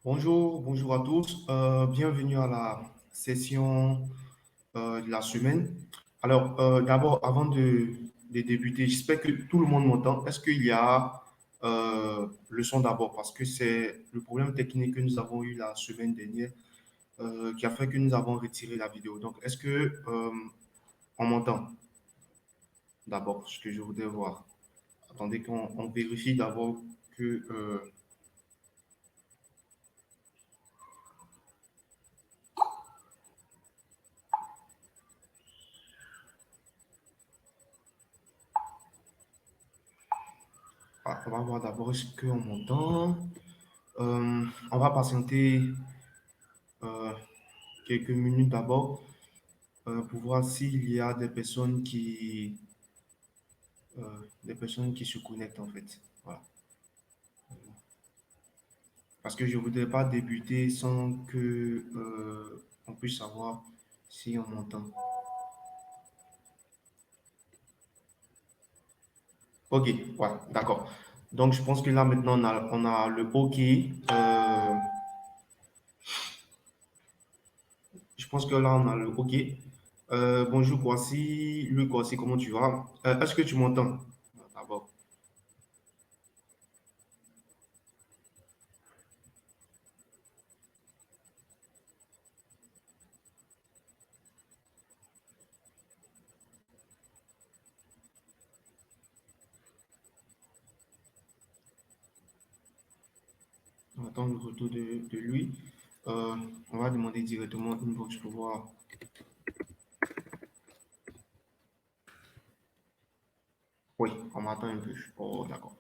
Bonjour, bonjour à tous. Bienvenue à la session de la semaine. Alors, d'abord, avant de débuter, j'espère que tout le monde m'entend. Est-ce qu'il y a le son d'abord? Parce que c'est le problème technique que nous avons eu la semaine dernière qui a fait que nous avons retiré la vidéo. Donc, est-ce que on m'entend d'abord? Ce que je voudrais voir. Attendez qu'on vérifie d'abord que on va voir d'abord est-ce qu'on m'entend. On va patienter euh, quelques minutes d'abord pour voir s'il y a des personnes qui se connectent en fait. Voilà. Parce que je ne voudrais pas débuter sans que on puisse savoir si on m'entend. Ok, ouais, d'accord. Donc je pense que là maintenant on a le OK. Je pense que là on a le OK. Bonjour Kwasi, Louis Kwasi, comment tu vas? Est-ce que tu m'entends? D'abord. On attend le retour de lui. Euh, on va demander directement inbox pour voir. Oui, on m'attend un peu. Oh, d'accord.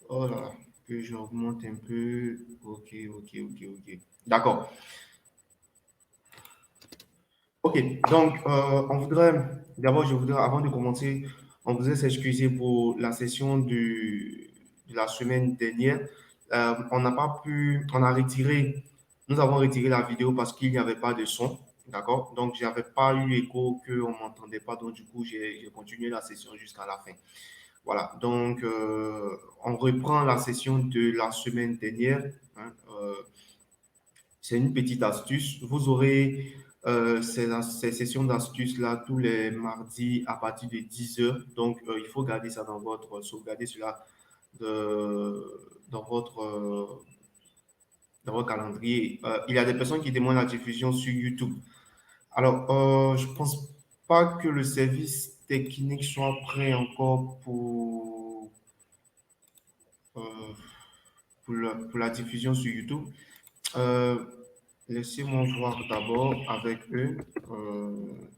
Oh là là, que j'augmente un peu. Ok, ok, ok, ok. D'accord. Ok, donc d'abord, je voudrais, avant de commencer, on voudrait s'excuser pour la session de la semaine dernière. On n'a pas pu, on a retiré, nous avons retiré la vidéo parce qu'il n'y avait pas de son, d'accord? Donc, je n'avais pas eu écho qu'on ne m'entendait pas, donc du coup, j'ai continué la session jusqu'à la fin. Voilà, donc on reprend la session de la semaine dernière, hein. C'est une petite astuce. Vous aurez ces sessions d'astuces-là tous les mardis à partir de 10 heures. Donc, il faut garder ça dans sauvegarder cela dans dans votre calendrier. Il y a des personnes qui demandent la diffusion sur YouTube. Alors, je pense pas que le service technique soit prêt encore euh, pour la diffusion sur YouTube. Euh, Laissez-moi voir d'abord avec eux. Euh,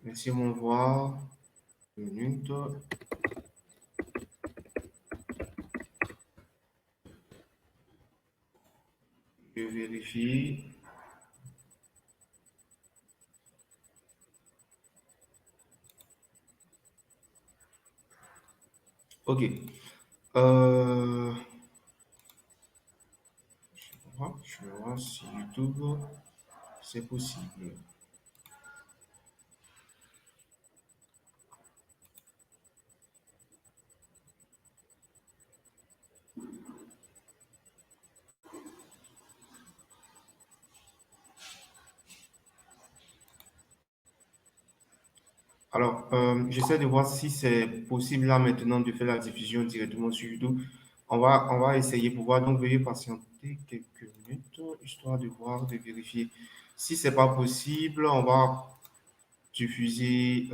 Laissez-moi voir. Une minute. Je vérifie. OK. Euh, je vais voir sur YouTube. C'est possible. Alors, j'essaie de voir si c'est possible là maintenant de faire la diffusion directement sur YouTube. On va essayer pour voir. Donc, veuillez patienter quelques minutes, histoire de voir, de vérifier. Si c'est pas possible, on va diffuser.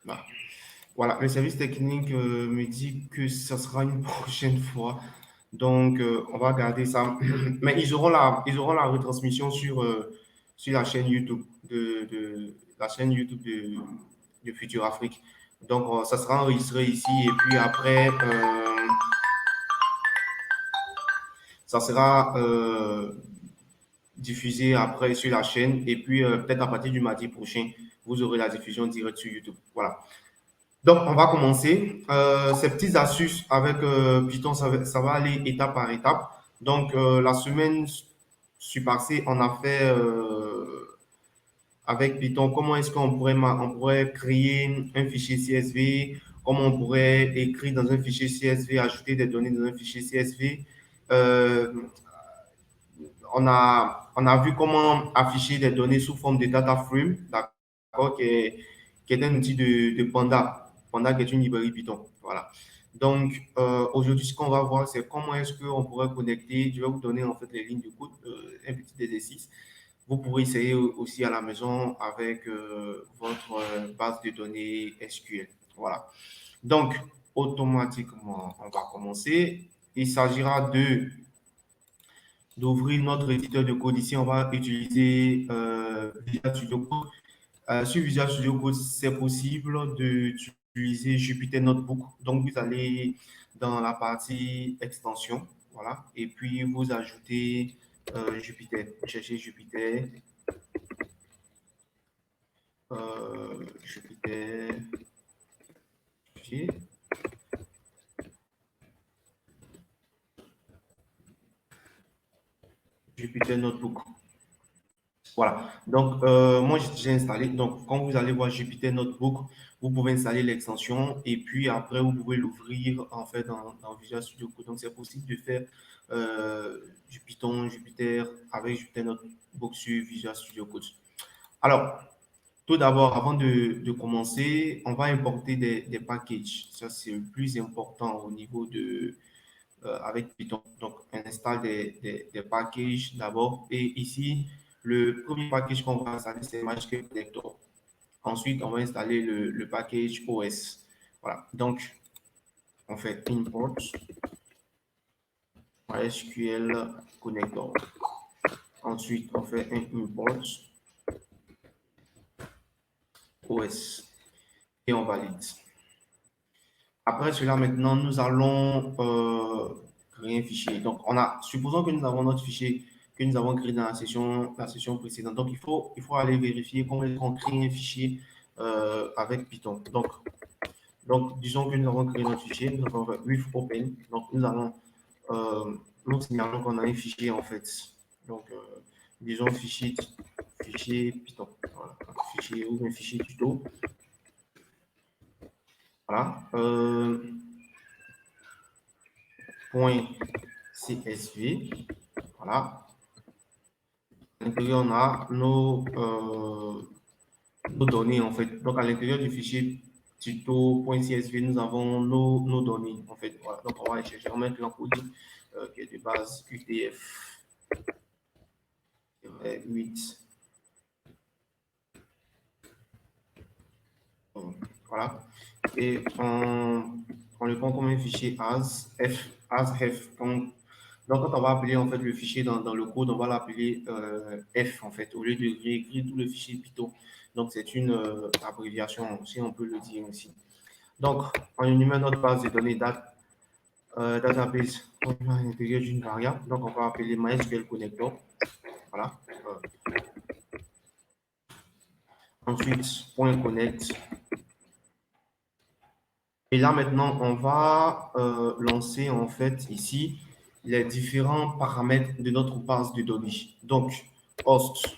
Là. Voilà, le service technique me dit que ça sera une prochaine fois. Donc, on va garder ça. Mais ils auront la retransmission sur la chaîne YouTube la chaîne YouTube de Future Afrique. Donc, ça sera enregistré ici et puis après, ça sera diffusé après sur la chaîne. Et puis, peut-être à partir du mardi prochain, vous aurez la diffusion directe sur YouTube. Voilà. Donc, on va commencer. Ces petites astuces avec Python, ça va aller étape par étape. Donc, la semaine passée, on a fait avec Python, comment est-ce on pourrait créer un fichier CSV, comment on pourrait écrire dans un fichier CSV, ajouter des données dans un fichier CSV. Euh, on a vu comment afficher des données sous forme de data frame, d'accord, qui est un outil de Panda. Panda qui est une librairie Python. Voilà. Donc, aujourd'hui, ce qu'on va voir, c'est comment est-ce qu'on pourrait connecter. Je vais vous donner en fait les lignes de code, un petit exercice. Vous pourrez essayer aussi à la maison avec votre base de données SQL. Voilà. Donc, automatiquement, on va commencer. Il s'agira d'ouvrir notre éditeur de code. Ici, on va utiliser Visual Studio Code. Sur Visual Studio Code, c'est possible d'utiliser Jupyter Notebook. Donc, vous allez dans la partie extension, voilà, et puis vous ajoutez Jupyter. Vous cherchez Jupyter, Jupyter, Jupyter Notebook. Voilà. Donc, moi, j'ai installé. Donc, quand vous allez voir Jupyter Notebook, vous pouvez installer l'extension et puis après, vous pouvez l'ouvrir en fait dans Visual Studio Code. Donc, c'est possible de faire du Python, Jupyter avec Jupyter Notebook sur Visual Studio Code. Alors, tout d'abord, avant de commencer, on va importer des packages. Ça, c'est le plus important au niveau de, avec Python. Donc, on installe des packages d'abord. Et ici, le premier package qu'on va installer, c'est MySQL Connector. Ensuite, on va installer le package OS. Voilà. Donc, on fait import MySQL Connector. Ensuite, on fait un import OS et on valide. Après cela, maintenant, nous allons créer un fichier. Donc, supposons que nous avons notre fichier que nous avons créé dans la session précédente. Donc, il faut aller vérifier comment on crée un fichier avec Python. Donc, disons que nous avons créé notre fichier, nous avons fait with open. Donc, nous signalons qu'on a un fichier en fait. Donc, disons fichier Python. Voilà, fichier ou un fichier tuto. Voilà. .csv. Voilà. À l'intérieur, on a nos données, en fait. Donc, à l'intérieur du fichier tuto.csv, nous avons nos données, en fait. Voilà. Donc, on va aller chercher, on met un code qui est de base UTF 8. Voilà. Et on le prend comme un fichier as f. Donc, quand on va appeler en fait le fichier dans le code, on va l'appeler F en fait, au lieu de réécrire tout le fichier Python. Donc, c'est une abréviation, si on peut le dire aussi. Donc, on énumère notre base de données database à l'intérieur d'une variable. Donc, on va appeler MySQL Connector. Voilà. Ensuite, point connect. Et là, maintenant, on va lancer en fait ici les différents paramètres de notre base de données. Donc, host.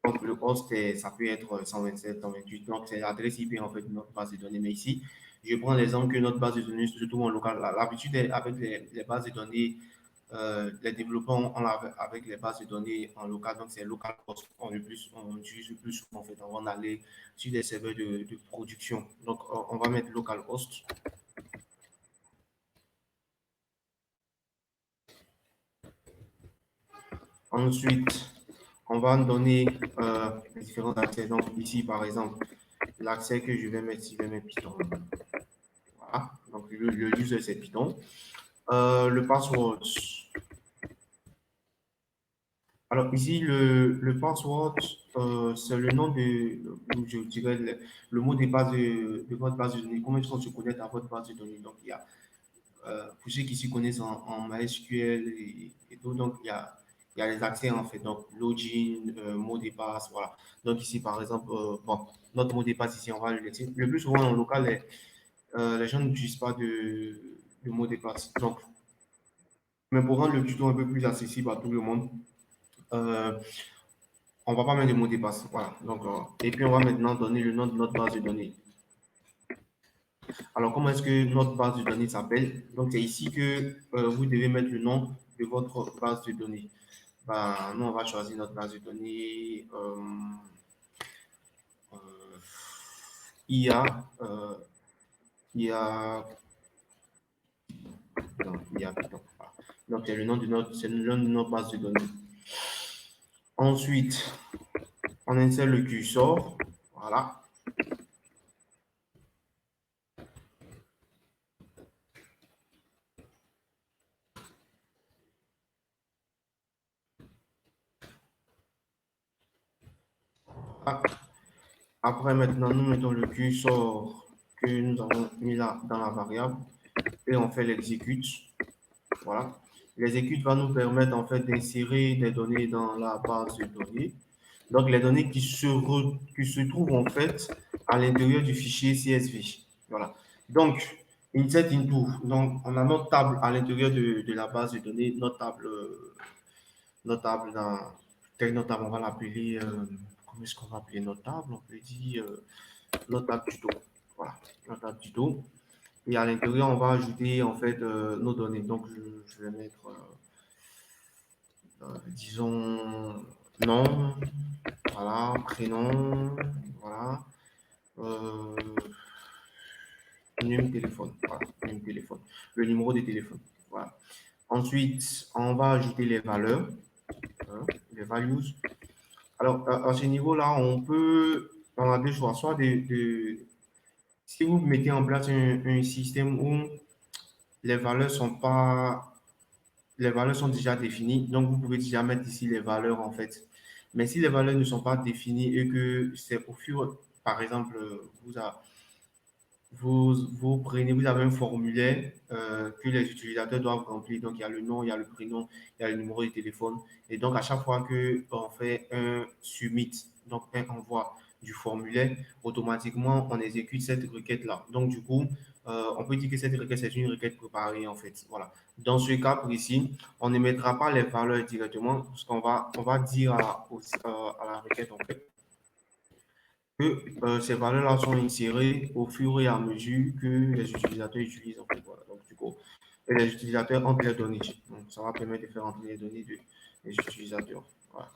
Donc, le host, ça peut être 127, 128. Donc, c'est l'adresse IP en fait de notre base de données. Mais ici, je prends l'exemple que notre base de données se trouve en local. L'habitude avec les bases de données, les développeurs avec les bases de données en local. Donc, c'est localhost. On utilise le plus souvent en fait avant d'aller sur des serveurs de production. Donc, on va mettre localhost. Ensuite, on va donner les différents accès. Donc, ici, par exemple, l'accès que je vais mettre, je vais mettre Python. Voilà. Donc, le user, c'est Python. Le password. Alors, ici, le password, c'est le nom je dirais, le mot de base de votre base de données. Comment est-ce qu'on se connecte à votre base de données? Donc, pour ceux qui s'y connaissent en MySQL et tout, donc, il y a il y a les accès en fait. Donc, login, mot de passe, voilà. Donc, ici, par exemple, bon, notre mot de passe ici, on va le laisser. Le plus souvent, en local, les gens n'utilisent pas de mot de passe. Donc, mais pour rendre le tuto un peu plus accessible à tout le monde, euh, on ne va pas mettre de mot de passe. Voilà. Donc, et puis, on va maintenant donner le nom de notre base de données. Alors, comment est-ce que notre base de données s'appelle? Donc, c'est ici que vous devez mettre le nom de votre base de données. Bah, nous, on va choisir notre base de données euh, IA. IA. Non, IA, Python. Voilà. Donc, c'est le nom de notre base de données. Ensuite, on insère le curseur. Voilà. Ah, après, maintenant, nous mettons le curseur que nous avons mis là dans la variable et on fait l'exécute. Voilà. L'exécute va nous permettre en fait d'insérer des données dans la base de données. Donc, les données qui se trouvent en fait à l'intérieur du fichier CSV. Voilà. Donc, insert into. Donc, on a notre table à l'intérieur de la base de données, notre table dans quelle notable on va l'appeler, comment est-ce qu'on va appeler notre table? On peut dire notre table tuto. Voilà, notre table tuto. Et à l'intérieur, on va ajouter en fait nos données. Donc, je vais mettre, disons, nom, voilà, prénom, voilà, euh, numéro de téléphone, voilà, numéro de téléphone, le numéro de téléphone, voilà. Ensuite, on va ajouter les valeurs, hein, les values. Alors, à ce niveau-là, on a deux choix, soit si vous mettez en place un système où les valeurs sont pas les valeurs sont déjà définies, donc vous pouvez déjà mettre ici les valeurs en fait. Mais si les valeurs ne sont pas définies et que c'est au fur, par exemple, vous prenez, vous avez un formulaire que les utilisateurs doivent remplir. Donc, il y a le nom, il y a le prénom, il y a le numéro de téléphone. Et donc, à chaque fois qu'on fait un submit, donc un envoi du formulaire, automatiquement, on exécute cette requête-là. Donc, du coup, on peut dire que cette requête, c'est une requête préparée, en fait. Voilà. Dans ce cas précis, on ne mettra pas les valeurs directement, parce on va dire à la requête, en fait, que ces valeurs-là sont insérées au fur et à mesure que les utilisateurs utilisent. En fait, voilà. Donc, du coup, et les utilisateurs entrent les données. Donc, ça va permettre de faire entrer les données des utilisateurs. Voilà.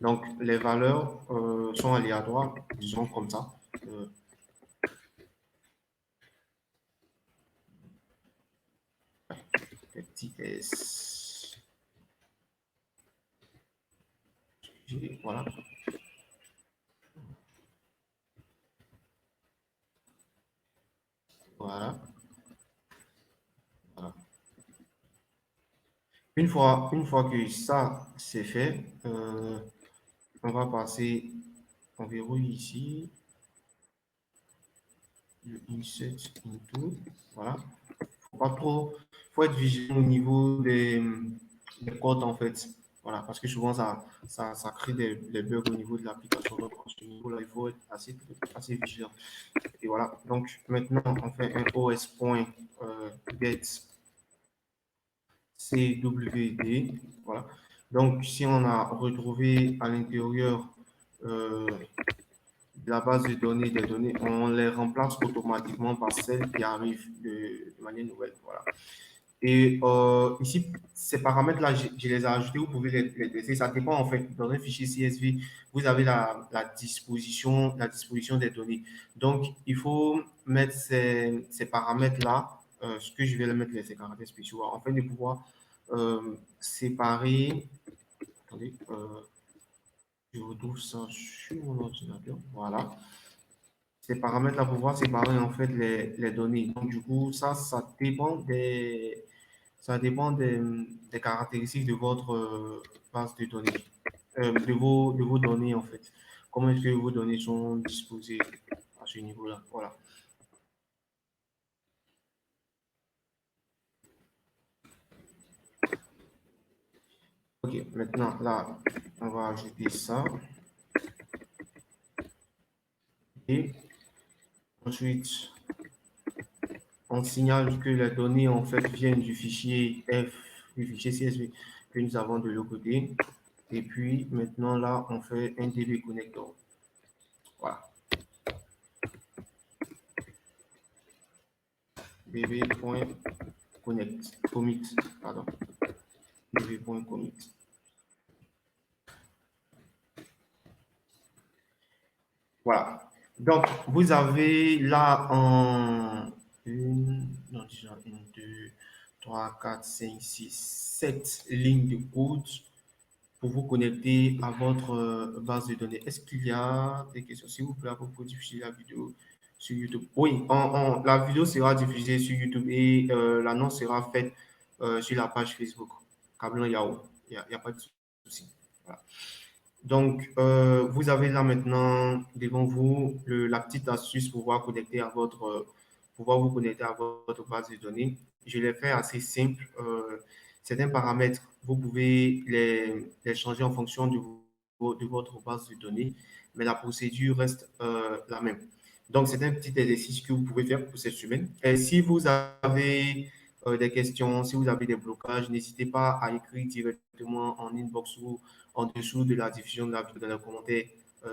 Donc, les valeurs sont aléatoires, disons comme ça. Euh, petit s. Voilà. Voilà. Voilà. Une fois que ça c'est fait, on va passer, on verrouille ici, le insert into. Voilà. Pas trop, faut être vigilant au niveau des codes en fait. Voilà, parce que souvent ça crée des bugs au niveau de l'application. Donc, à ce niveau-là, il faut être assez vigilant. Et voilà, donc maintenant on fait un os.get cwd. Voilà, donc si on a retrouvé à l'intérieur euh, de la base de données des données, on les remplace automatiquement par celles qui arrivent de manière nouvelle. Voilà. Et ici, ces paramètres-là, je les ai ajoutés, vous pouvez les laisser. Ça dépend en fait. Dans un fichier CSV, vous avez la disposition des données. Donc, il faut mettre ces paramètres-là, ce que je vais les mettre, ces caractères spéciaux, afin de pouvoir séparer. Attendez, je retrouve ça sur mon ordinateur. Voilà. Ces paramètres-là pour pouvoir séparer en fait les données. Donc, du coup, ça dépend des caractéristiques de votre base de données, de vos données en fait. Comment est-ce que vos données sont disposées à ce niveau-là? Voilà. Ok, maintenant, là, on va ajouter ça. Et ensuite, on signale que les données, en fait, viennent du fichier F, du fichier CSV que nous avons de l'autre côté. Et puis, maintenant, là, on fait un DB connector. Voilà. db.connect, commit, pardon. db.commit. Voilà. Donc, vous avez là non, déjà une, deux, trois, quatre, cinq, six, sept lignes de code pour vous connecter à votre base de données. Est-ce qu'il y a des questions, s'il vous plaît, à propos de diffuser la vidéo sur YouTube? Oui, la vidéo sera diffusée sur YouTube et l'annonce sera faite sur la page Facebook, Câbleon Yahoo. Il n'y a pas de souci. Voilà. Donc, vous avez là maintenant devant vous la petite astuce pour pouvoir connecter à pouvoir vous connecter à votre base de données. Je l'ai fait assez simple. Certains paramètres, vous pouvez les changer en fonction de votre base de données, mais la procédure reste la même. Donc, c'est un petit exercice que vous pouvez faire pour cette semaine. Et si vous avez des questions, si vous avez des blocages, n'hésitez pas à écrire directement en inbox ou en dessous de la diffusion de la vidéo dans les commentaires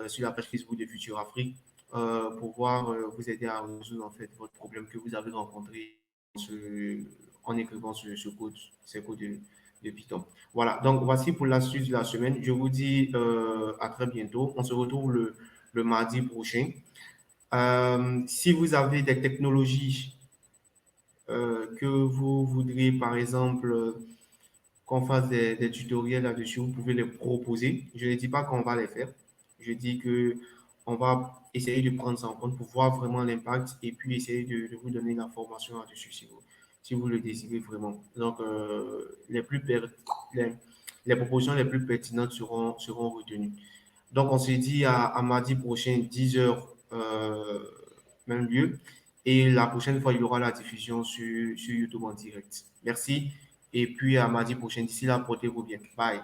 sur la page Facebook de Future Afrique pour pouvoir vous aider à résoudre en fait votre problème que vous avez rencontré en écrivant ces codes de Python. Voilà, donc voici pour l'astuce de la semaine. Je vous dis à très bientôt. On se retrouve le mardi prochain. Si vous avez des technologies que vous voudriez, par exemple, qu'on fasse des tutoriels là-dessus, vous pouvez les proposer. Je ne dis pas qu'on va les faire. Je dis que on va essayer de prendre ça en compte pour voir vraiment l'impact et puis essayer de vous donner l'information là-dessus si vous le désirez vraiment. Donc, les propositions les plus pertinentes seront retenues. Donc, on se dit à mardi prochain, 10 heures, même lieu. Et la prochaine fois, il y aura la diffusion sur YouTube en direct. Merci. Et puis à mardi prochain. D'ici là, portez-vous bien. Bye.